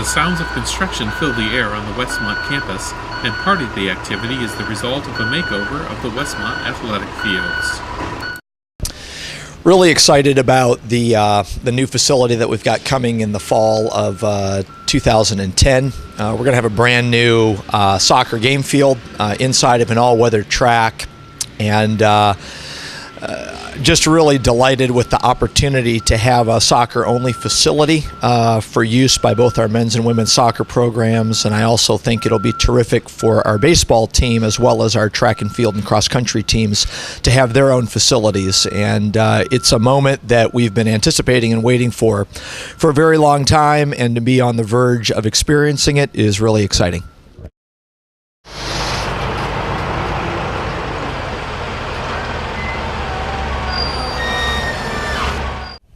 The sounds of construction fill the air on the Westmont campus, and part of the activity is the result of a makeover of the Westmont athletic fields. Really excited about the new facility that we've got coming in the fall of 2010. We're going to have a brand new soccer game field inside of an all-weather track, and just really delighted with the opportunity to have a soccer-only facility for use by both our men's and women's soccer programs, and I also think it'll be terrific for our baseball team as well as our track and field and cross-country teams to have their own facilities. And it's a moment that we've been anticipating and waiting for a very long time, and to be on the verge of experiencing it is really exciting.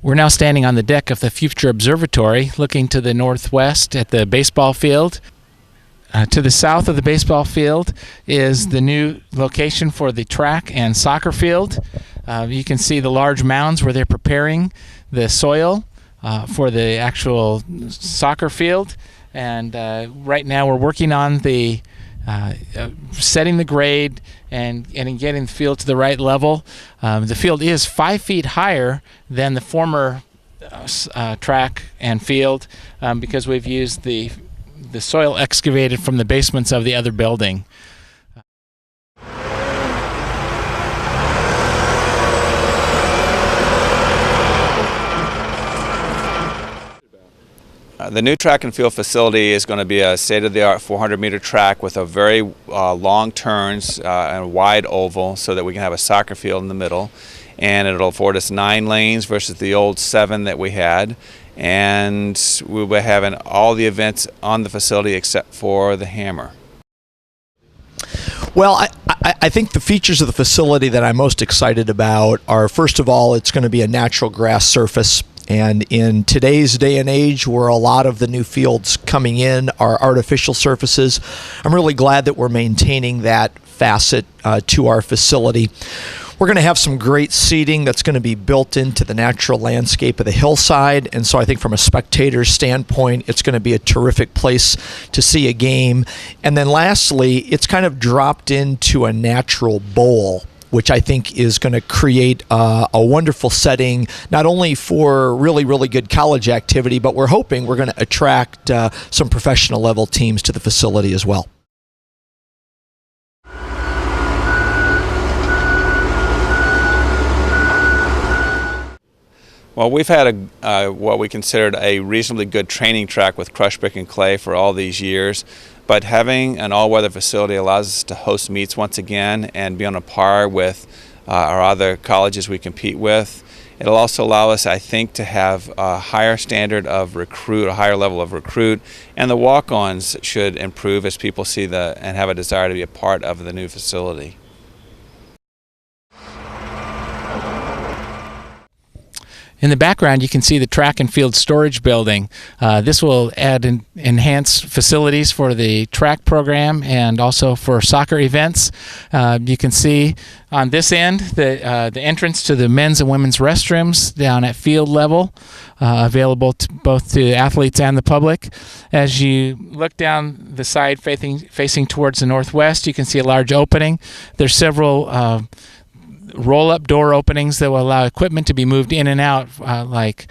We're now standing on the deck of the Future Observatory, looking to the northwest at the baseball field. To the south of the baseball field is the new location for the track and soccer field. You can see the large mounds where they're preparing the soil for the actual soccer field. And right now we're working on the setting the grade and getting the field to the right level. The field is 5 feet higher than the former track and field because we've used the soil excavated from the basements of the other building. The new track and field facility is going to be a state-of-the-art 400-meter track with a very long turns and a wide oval so that we can have a soccer field in the middle. And it'll afford us 9 lanes versus the old 7 that we had. And we'll be having all the events on the facility except for the Hammer. Well, I think the features of the facility that I'm most excited about are, first of all, it's going to be a natural grass surface. And in today's day and age, where a lot of the new fields coming in are artificial surfaces, I'm really glad that we're maintaining that facet to our facility. We're going to have some great seating that's going to be built into the natural landscape of the hillside, and so I think from a spectator's standpoint, it's going to be a terrific place to see a game. And then lastly, it's kind of dropped into a natural bowl, which I think is going to create a wonderful setting, not only for really, really good college activity, but we're hoping we're going to attract some professional level teams to the facility as well. Well, we've had what we considered a reasonably good training track with crush, brick, and clay for all these years. But having an all-weather facility allows us to host meets once again and be on a par with our other colleges we compete with. It'll also allow us, I think, to have a higher standard of recruit, a higher level of recruit, and the walk-ons should improve as people see and have a desire to be a part of the new facility. In the background, you can see the track and field storage building. This will add enhanced facilities for the track program and also for soccer events. You can see on this end the entrance to the men's and women's restrooms down at field level, available to both to athletes and the public. As you look down the side facing towards the northwest, you can see a large opening. There's several roll-up door openings that will allow equipment to be moved in and out, like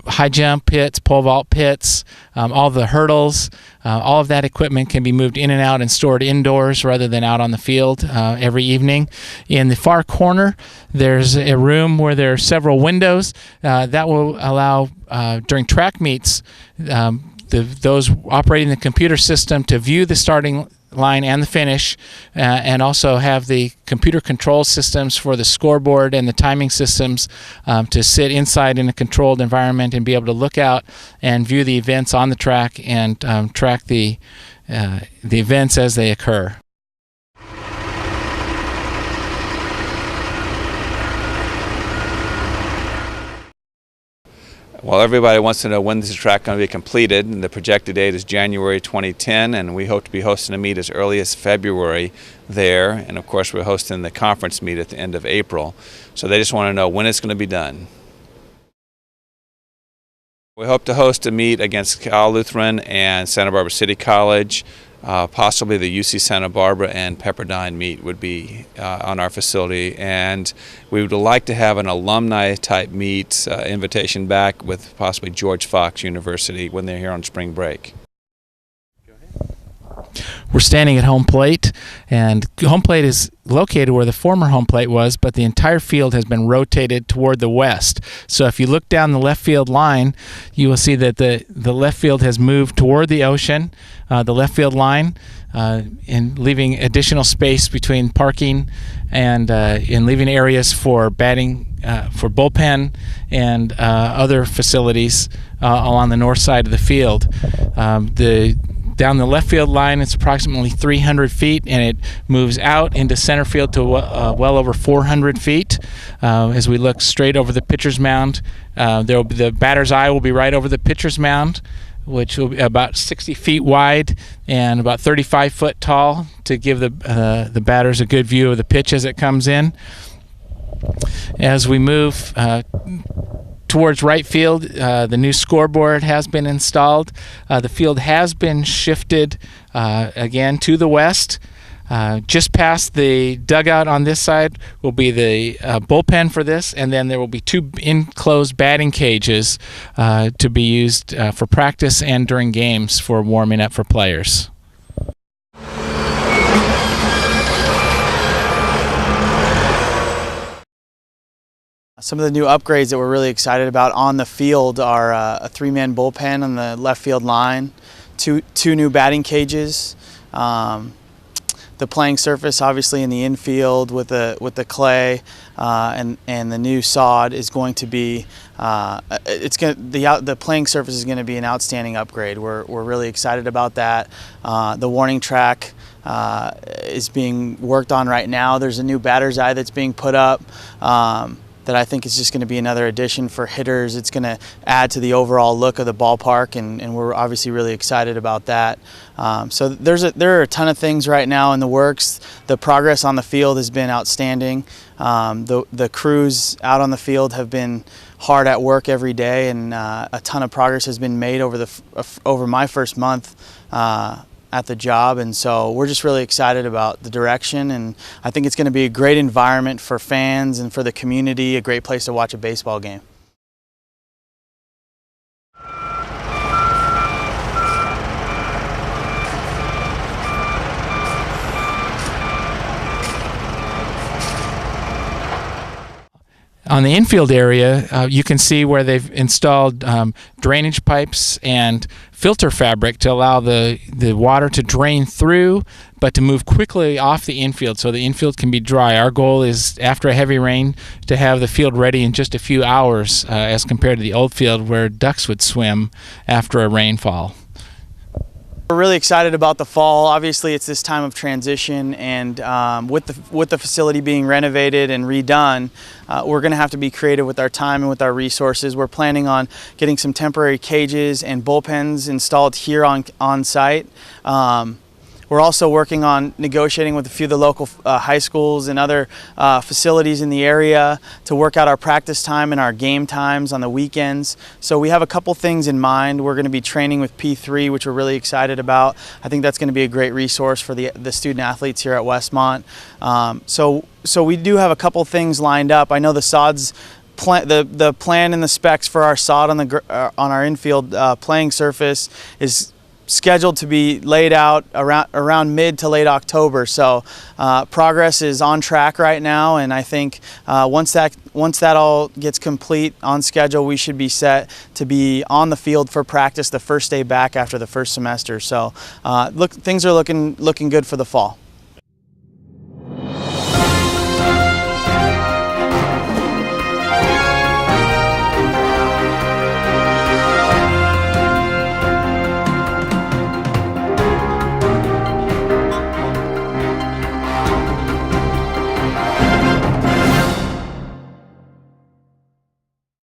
high jump pits, pole vault pits, all the hurdles. All of that equipment can be moved in and out and stored indoors rather than out on the field every evening. In the far corner, there's a room where there are several windows that will allow, during track meets, those operating the computer system to view the starting line and the finish, and also have the computer control systems for the scoreboard and the timing systems to sit inside in a controlled environment and be able to look out and view the events on the track and track the events as they occur. Well, everybody wants to know when this track is going to be completed, and the projected date is January 2010, and we hope to be hosting a meet as early as February there, and of course we're hosting the conference meet at the end of April. So they just want to know when it's going to be done. We hope to host a meet against Cal Lutheran and Santa Barbara City College. Possibly the UC Santa Barbara and Pepperdine meet would be on our facility, and we would like to have an alumni type meet invitation back with possibly George Fox University when they're here on spring break. We're standing at home plate, and home plate is located where the former home plate was, but the entire field has been rotated toward the west. So if you look down the left field line, you will see that the left field has moved toward the ocean, the left field line, and leaving additional space between parking and leaving areas for batting, for bullpen and other facilities along the north side of the field. Down the left field line, it's approximately 300 feet, and it moves out into center field to well over 400 feet. As we look straight over the pitcher's mound, the batter's eye will be right over the pitcher's mound, which will be about 60 feet wide and about 35 foot tall to give the batters a good view of the pitch as it comes in. As we move towards right field, the new scoreboard has been installed. The field has been shifted again to the west. Just past the dugout on this side will be the bullpen for this, and then there will be 2 enclosed batting cages to be used for practice and during games for warming up for players. Some of the new upgrades that we're really excited about on the field are a 3-man bullpen on the left field line, two new batting cages, the playing surface obviously in the infield with the clay, and the new sod is going to be the playing surface is going to be an outstanding upgrade. We're really excited about that. The warning track is being worked on right now. There's a new batter's eye that's being put up. That I think is just going to be another addition for hitters. It's going to add to the overall look of the ballpark, and we're obviously really excited about that. So there are a ton of things right now in the works. The progress on the field has been outstanding. The crews out on the field have been hard at work every day, and a ton of progress has been made over my first month at the job, and so we're just really excited about the direction, and I think it's going to be a great environment for fans and for the community, a great place to watch a baseball game. On the infield area, you can see where they've installed drainage pipes and filter fabric to allow the water to drain through, but to move quickly off the infield so the infield can be dry. Our goal is, after a heavy rain, to have the field ready in just a few hours as compared to the old field where ducks would swim after a rainfall. We're really excited about the fall. Obviously, it's this time of transition, and with the facility being renovated and redone, we're going to have to be creative with our time and with our resources. We're planning on getting some temporary cages and bullpens installed here on site. We're also working on negotiating with a few of the local high schools and other facilities in the area to work out our practice time and our game times on the weekends. So we have a couple things in mind. We're going to be training with P3, which we're really excited about. I think that's going to be a great resource for the student athletes here at Westmont. So we do have a couple things lined up. I know the sod's the plan and the specs for our sod on our infield playing surface is scheduled to be laid out around mid to late October. So progress is on track right now, and I think once that all gets complete on schedule, we should be set to be on the field for practice the first day back after the first semester. So things are looking good for the fall.